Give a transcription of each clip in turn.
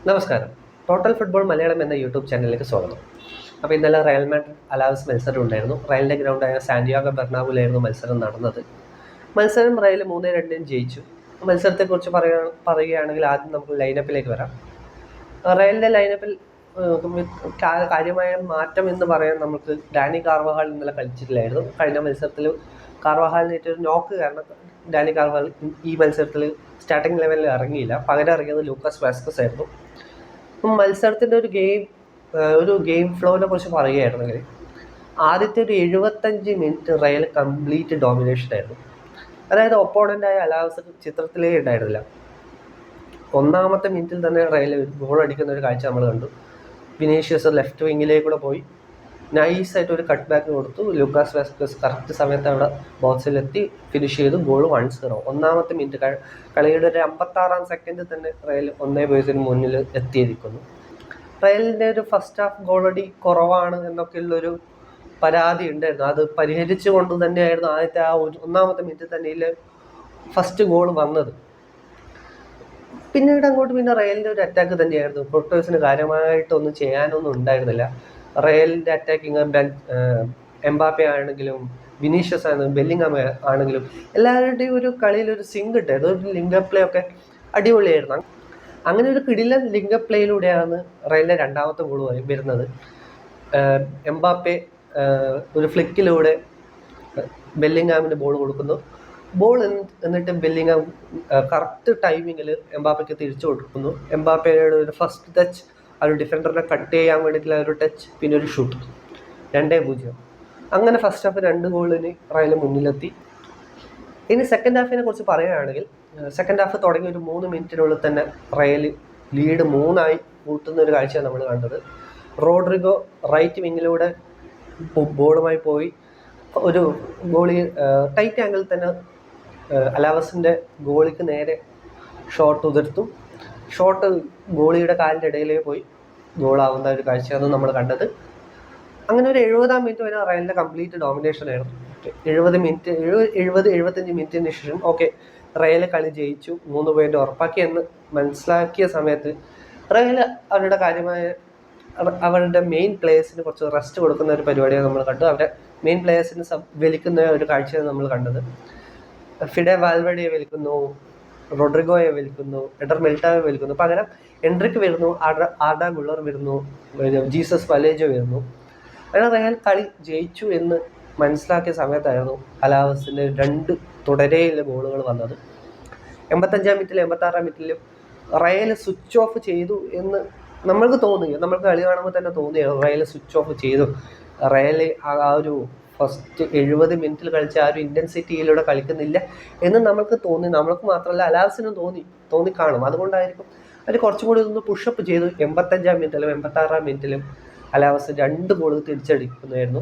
നമസ്കാരം. Total football Malayalam എന്ന YouTube ചാനലിലേക്ക് സ്വാഗതം. അപ്പോൾ ഇന്നലെ റയൽ മാഡ്രിഡ് അലാവസ് മത്സരം ഉണ്ടായിരുന്നു. റയലിൻ്റെ ഗ്രൗണ്ടായ സാന്റിയാഗോ ബെർണാബിലായിരുന്നു മത്സരം നടന്നത്. മത്സരം റയൽ 3-2 ജയിച്ചു. മത്സരത്തെക്കുറിച്ച് പറയുകയാണെങ്കിൽ ആദ്യം നമുക്ക് ലൈനപ്പിലേക്ക് വരാം. റയലിൻ്റെ ലൈനപ്പിൽ കാര്യമായ മാറ്റം എന്ന് പറയാൻ നമുക്ക് ഡാനി കാർവഹാൾ ഇന്നലെ കളിച്ചിട്ടില്ലായിരുന്നു. കഴിഞ്ഞ മത്സരത്തിൽ കാർവഹാലിന് ഏറ്റൊരു നോക്ക് കാരണം ഡാനി കാർവഹാൾ ഈ മത്സരത്തിൽ സ്റ്റാർട്ടിംഗ് ലെവലിൽ ഇറങ്ങിയില്ല. പകരം ഇറങ്ങിയത് ലൂക്കാസ് വാസ്കസ് ആയിരുന്നു. മത്സരത്തിൻ്റെ ഒരു ഗെയിം ഫ്ലോനെ കുറിച്ച് പറയുകയായിരുന്നെങ്കിൽ ആദ്യത്തെ ഒരു 75 മിനിറ്റ് റയൽ കംപ്ലീറ്റ് ഡോമിനേഷൻ ആയിരുന്നു. അതായത് ഒപ്പോണൻ്റായ അലാവസ് ചിത്രത്തിലേ ഉണ്ടായിരുന്നില്ല. ഒന്നാമത്തെ മിനിറ്റിൽ തന്നെ റയൽ ഗോൾ അടിക്കുന്ന ഒരു കാഴ്ച നമ്മൾ കണ്ടു. വിനീഷ്യസ് ലെഫ്റ്റ് വിങ്ങിലേക്കൂടെ പോയി നൈസായിട്ട് ഒരു കട്ട് ബാക്ക് കൊടുത്തു. ലൂക്കാസ് വാസ്കസ് കറക്റ്റ് സമയത്ത് അവിടെ ബോക്സിലെത്തി ഫിനിഷ് ചെയ്തു. ഗോൾ 1-0. ഒന്നാമത്തെ മിനിറ്റ് കളിയുടെ ഒരു 56-ാം സെക്കൻഡിൽ തന്നെ റയൽ 1-0 മുന്നിൽ എത്തിയിരിക്കുന്നു. റയലിൻ്റെ ഒരു ഫസ്റ്റ് ഹാഫ് ഗോളടി കുറവാണ് എന്നൊക്കെയുള്ളൊരു പരാതി ഉണ്ടായിരുന്നു. അത് പരിഹരിച്ചു കൊണ്ട് തന്നെയായിരുന്നു ആദ്യത്തെ ഒന്നാമത്തെ മിനിറ്റിൽ തന്നെ ഫസ്റ്റ് ഗോൾ വന്നത്. പിന്നീട് അങ്ങോട്ട് റയലിൻ്റെ ഒരു അറ്റാക്ക് തന്നെയായിരുന്നു. പോർട്ടുഗീസിന് കാര്യമായിട്ടൊന്നും ചെയ്യാനൊന്നും ഉണ്ടായിരുന്നില്ല. റയലിൻ്റെ അറ്റാക്കിങ് എംബാപ്പെ ആണെങ്കിലും വിനീഷ്യസ് ആണെങ്കിലും ബെല്ലിംഗം ആണെങ്കിലും എല്ലാവരുടെയും ഒരു കളിയിൽ ഒരു സിങ്ക് ഇട്ടായിരുന്നു. ഒരു ലിങ്ക് പ്ലേ ഒക്കെ അടിപൊളിയായിരുന്നു. അങ്ങനെ ഒരു കിടിലൻ ലിങ്ക് പ്ലേയിലൂടെയാണ് റയലിൻ്റെ രണ്ടാമത്തെ ഗോൾ വരുന്നത്. എംബാപ്പെ ഒരു ഫ്ലിക്കിലൂടെ ബെല്ലിംഗാമിന് ബോൾ കൊടുക്കുന്നു. എന്നിട്ട് ബെല്ലിംഗാം കറക്റ്റ് ടൈമിങ്ങിൽ എംബാപ്പയ്ക്ക് തിരിച്ചു കൊടുക്കുന്നു. എംബാപ്പയുടെ ഒരു ഫസ്റ്റ് ടച്ച് ആ ഒരു ഡിഫൻഡറിനെ കട്ട് ചെയ്യാൻ വേണ്ടിയിട്ടുള്ള ഒരു ടച്ച്, പിന്നെ ഒരു ഷൂട്ട്. 2-0. അങ്ങനെ ഫസ്റ്റ് ഹാഫ് 2 ഗോളിന് റയൽ മുന്നിലെത്തി. ഇനി സെക്കൻഡ് ഹാഫിനെ കുറിച്ച് പറയുകയാണെങ്കിൽ സെക്കൻഡ് ഹാഫ് തുടങ്ങി ഒരു 3 മിനിറ്റിനുള്ളിൽ തന്നെ റയൽ ലീഡ് 3 കൂട്ടുന്ന ഒരു കാഴ്ചയാണ് നമ്മൾ കണ്ടത്. റോഡ്രിഗോ റൈറ്റ് വിങ്ങിലൂടെ ബോളുമായി പോയി ഒരു ഗോളി ടൈറ്റ് ആംഗിളിൽ തന്നെ അലാവസിൻ്റെ ഗോളിക്ക് നേരെ ഷോട്ട് ഉതിർത്തും. ഷോട്ട് ഗോളിയുടെ കാലിൻ്റെ ഇടയിലേക്ക് പോയി ഗോളാവുന്ന ഒരു കാഴ്ചയാണ് നമ്മൾ കണ്ടത്. അങ്ങനെ ഒരു 70-ാം മിനിറ്റ് വരെ റയലിൻ്റെ കംപ്ലീറ്റ് ഡോമിനേഷൻ ആയിരുന്നു. 70-75 മിനിറ്റിന് ശേഷം റയൽ കളി ജയിച്ചു, 3 പോയിന്റ് ഉറപ്പാക്കി എന്ന് മനസ്സിലാക്കിയ സമയത്ത് റയൽ അവരുടെ കാര്യമായ അവരുടെ മെയിൻ പ്ലേയേഴ്സിന് കുറച്ച് റെസ്റ്റ് കൊടുക്കുന്ന ഒരു പരിപാടിയാണ് നമ്മൾ കണ്ടു. അവരുടെ മെയിൻ പ്ലേയേഴ്സിന് വലിക്കുന്ന ഒരു കാഴ്ചയാണ് നമ്മൾ കണ്ടത്. ഫിഡെ വാൽവേഡയെ വലിക്കുന്നു, റോഡ്രിഗോയെ വലിക്കുന്നു, എഡർ മിൽട്ടായെ വലിക്കുന്നു. പകരം എൻട്രിക്ക് വരുന്നു, ആർഡ ഗുള്ളർ വരുന്നു, ജീസസ് വലേജോ വരുന്നു. അങ്ങനെ റയൽ കളി ജയിച്ചു എന്ന് മനസ്സിലാക്കിയ സമയത്തായിരുന്നു അലാവസിൻ്റെ 2 തുടരെയുള്ള ഗോളുകൾ വന്നത്. 85-ാം മിനിറ്റിലും 86-ാം മിനിറ്റിലും റയൽ സ്വിച്ച് ഓഫ് ചെയ്തു എന്ന് നമ്മൾക്ക് തോന്നുകയോ, നമ്മൾക്ക് കളി കാണുമ്പോൾ തന്നെ തോന്നിയോ റയൽ സ്വിച്ച് ഓഫ് ചെയ്തു. റയൽ ആ ഒരു ഫസ്റ്റ് 70 മിനിറ്റിൽ കളിച്ച ആ ഒരു ഇൻറ്റൻസിറ്റിയിലൂടെ കളിക്കുന്നില്ല എന്ന് നമ്മൾക്ക് തോന്നി. നമ്മൾക്ക് മാത്രമല്ല അലാവസിനും തോന്നിക്കാണും. അതുകൊണ്ടായിരിക്കും അവർ കുറച്ചും കൂടി ഒന്ന് പുഷപ്പ് ചെയ്തു. 85-ാം മിനിറ്റിലും 86-ാം മിനിറ്റിലും അലാവസ് 2 ഗോൾ തിരിച്ചടിക്കുന്നതായിരുന്നു.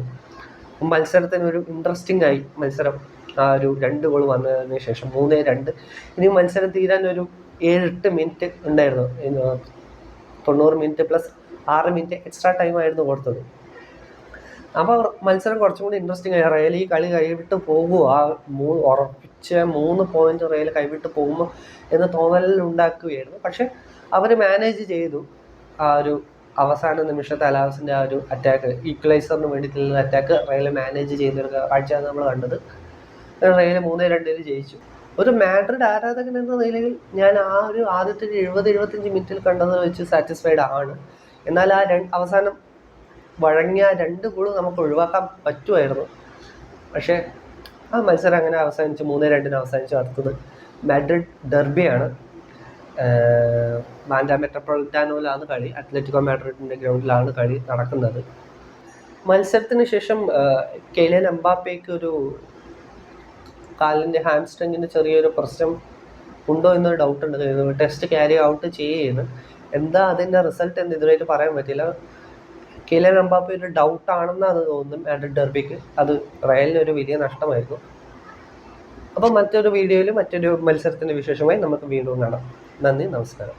മത്സരത്തിന് ഒരു ഇൻട്രസ്റ്റിംഗ് ആയി മത്സരം. ആ ഒരു 2 ഗോൾ വന്നതിന് ശേഷം 3-2. ഇനി മത്സരം തീരാൻ ഒരു 7-8 മിനിറ്റ് ഉണ്ടായിരുന്നു. 90 minute plus 6 minute extra time ആയിരുന്നു കൊടുത്തത്. അപ്പോൾ മത്സരം കുറച്ചും കൂടി ഇൻട്രസ്റ്റിംഗ് ആയി. റയൽ ഈ കളി കൈവിട്ട് പോകുമോ, ആ ഉറപ്പിച്ച 3 പോയിന്റ് റയൽ കൈവിട്ട് പോകുമോ എന്ന് തോന്നലുണ്ടാക്കുകയായിരുന്നു. പക്ഷെ അവർ മാനേജ് ചെയ്തു. ആ ഒരു അവസാന നിമിഷത്തെ അലാവസിൻ്റെ ആ ഒരു അറ്റാക്ക്, ഈക്വലൈസറിന് വേണ്ടിയിട്ടുള്ള അറ്റാക്ക് റയൽ മാനേജ് ചെയ്യുന്നൊരു കാഴ്ചയാണ് നമ്മൾ കണ്ടത്. റയൽ 3-2 ജയിച്ചു. ഒരു മാഡ്രിഡ് ആരാധകൻ എന്ന നിലയിൽ ഞാൻ ആ ഒരു ആദ്യത്തെ 70-75 മിനിറ്റിൽ കണ്ടത് വെച്ച് സാറ്റിസ്ഫൈഡ് ആണ്. എന്നാൽ ആ അവസാനം വഴങ്ങിയ 2 ഗോൾ നമുക്ക് ഒഴിവാക്കാൻ പറ്റുമായിരുന്നു. പക്ഷേ ആ മത്സരം അങ്ങനെ അവസാനിച്ചു, 3-2 അവസാനിച്ചു. അടുത്തത് മാഡ്രിഡ് ഡെർബിയാണ്. വാൻഡ മെട്രോപൊളിറ്റാനോയിലാണ് കളി. അത്ലറ്റിക്കോ മാഡ്രിഡിൻ്റെ ഗ്രൗണ്ടിലാണ് കളി നടക്കുന്നത്. മത്സരത്തിന് ശേഷം കെയ്ലിയൻ എംബാപ്പയ്ക്ക് ഒരു കാലിൻ്റെ ഹാംസ്ട്രിങ്ങിന് ചെറിയൊരു പ്രശ്നം ഉണ്ടോ എന്നൊരു ഡൗട്ട് ഉണ്ട്. ടെസ്റ്റ് ക്യാരി ഔട്ട് ചെയ്യുന്നു. എന്താ അതിൻ്റെ റിസൾട്ട് എന്ന് ഇതുവരെയായിട്ട് പറയാൻ പറ്റില്ല. കെയ്ലിയൻ എംബാപ്പെ ഒരു ഡൗട്ടാണെന്ന് അത് തോന്നുന്നു മാഡ്രിഡ് ഡെർബിക്ക്. അത് റയലിനൊരു വലിയ നഷ്ടമായിരുന്നു. അപ്പോൾ മറ്റൊരു വീഡിയോയിൽ മറ്റൊരു മത്സരത്തിൻ്റെ വിശേഷമായി നമുക്ക് വീണ്ടും കാണാം. നന്ദി, നമസ്കാരം.